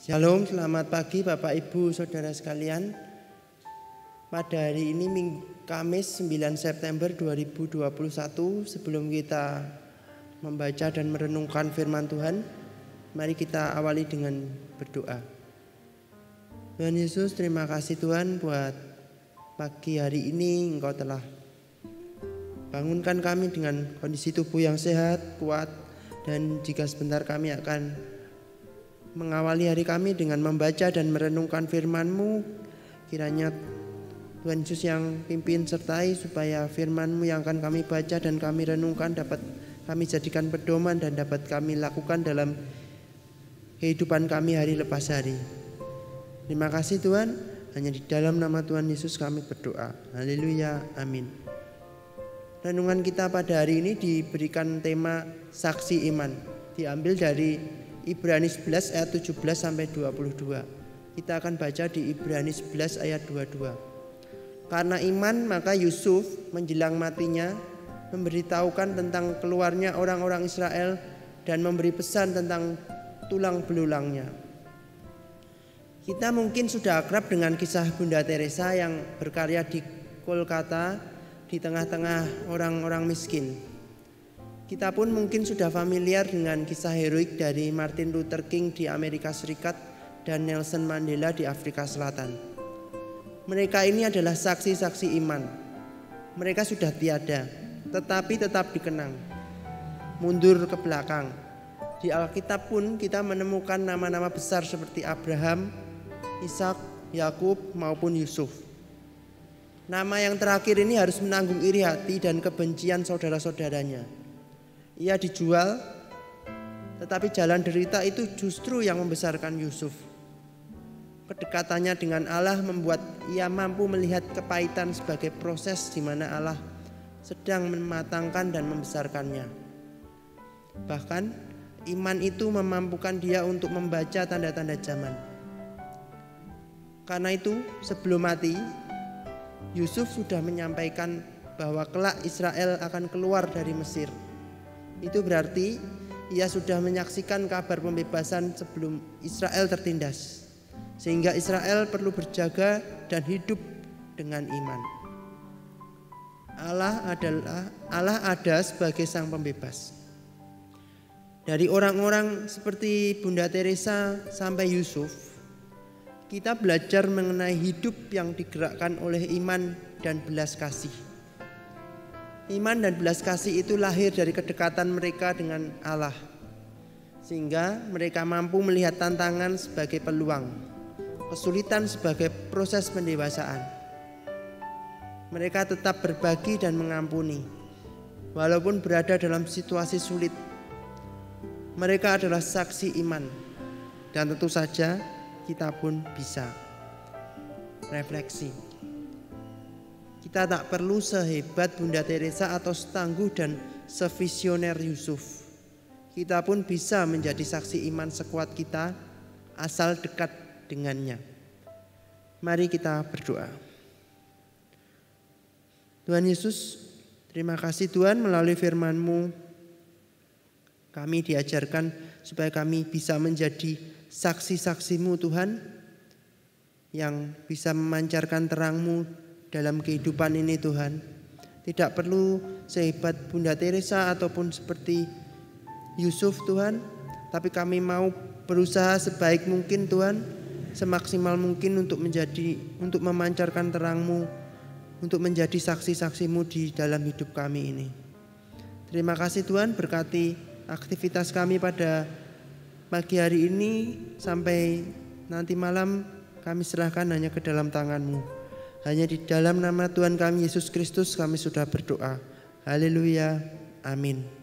Shalom, selamat pagi Bapak Ibu Saudara sekalian. Pada hari ini Kamis 9 September 2021, sebelum kita membaca dan merenungkan firman Tuhan, mari kita awali dengan berdoa. Tuhan Yesus, terima kasih Tuhan buat pagi hari ini Engkau telah bangunkan kami dengan kondisi tubuh yang sehat, kuat, dan jika sebentar kami akan mengawali hari kami dengan membaca dan merenungkan firman-Mu, kiranya Tuhan Yesus yang pimpin sertai supaya firman-Mu yang akan kami baca dan kami renungkan dapat kami jadikan pedoman dan dapat kami lakukan dalam kehidupan kami hari lepas hari. Terima kasih Tuhan, hanya di dalam nama Tuhan Yesus kami berdoa. Haleluya, amin. Renungan kita pada hari ini diberikan tema saksi iman, diambil dari Ibrani 11 ayat 17 sampai 22. Kita akan baca di Ibrani 11 ayat 22. Karena iman maka Yusuf menjelang matinya memberitahukan tentang keluarnya orang-orang Israel dan memberi pesan tentang tulang belulangnya. Kita mungkin sudah akrab dengan kisah Bunda Teresa yang berkarya di Kolkata di tengah-tengah orang-orang miskin. Kita pun mungkin sudah familiar dengan kisah heroik dari Martin Luther King di Amerika Serikat dan Nelson Mandela di Afrika Selatan. Mereka ini adalah saksi-saksi iman. Mereka sudah tiada, tetapi tetap dikenang. Mundur ke belakang, di Alkitab pun kita menemukan nama-nama besar seperti Abraham, Ishak, Yakub maupun Yusuf. Nama yang terakhir ini harus menanggung iri hati dan kebencian saudara-saudaranya. Ia dijual, tetapi jalan derita itu justru yang membesarkan Yusuf. Kedekatannya dengan Allah membuat ia mampu melihat kepahitan sebagai proses di mana Allah sedang mematangkan dan membesarkannya. Bahkan iman itu memampukan dia untuk membaca tanda-tanda zaman. Karena itu sebelum mati, Yusuf sudah menyampaikan bahwa kelak Israel akan keluar dari Mesir. Itu berarti ia sudah menyaksikan kabar pembebasan sebelum Israel tertindas. Sehingga Israel perlu berjaga dan hidup dengan iman. Allah ada sebagai sang pembebas. Dari orang-orang seperti Bunda Teresa sampai Yusuf, kita belajar mengenai hidup yang digerakkan oleh iman dan belas kasih. Iman dan belas kasih itu lahir dari kedekatan mereka dengan Allah, sehingga mereka mampu melihat tantangan sebagai peluang, kesulitan sebagai proses pendewasaan. Mereka tetap berbagi dan mengampuni, walaupun berada dalam situasi sulit. Mereka adalah saksi iman, dan tentu saja kita pun bisa refleksi. Kita tak perlu sehebat Bunda Teresa atau setangguh dan sevisioner Yusuf. Kita pun bisa menjadi saksi iman sekuat kita asal dekat dengannya. Mari kita berdoa. Tuhan Yesus, terima kasih Tuhan, melalui firman-Mu kami diajarkan supaya kami bisa menjadi saksi-saksi-Mu Tuhan, yang bisa memancarkan terang-Mu dalam kehidupan ini Tuhan. Tidak perlu sehebat Bunda Teresa ataupun seperti Yusuf Tuhan, tapi kami mau berusaha sebaik mungkin Tuhan, semaksimal mungkin untuk memancarkan terang-Mu, untuk menjadi saksi-saksi-Mu di dalam hidup kami ini. Terima kasih Tuhan, berkati aktivitas kami pada pagi hari ini sampai nanti malam, kami serahkan hanya ke dalam tangan-Mu. Hanya di dalam nama Tuhan kami Yesus Kristus kami sudah berdoa. Haleluya. Amin.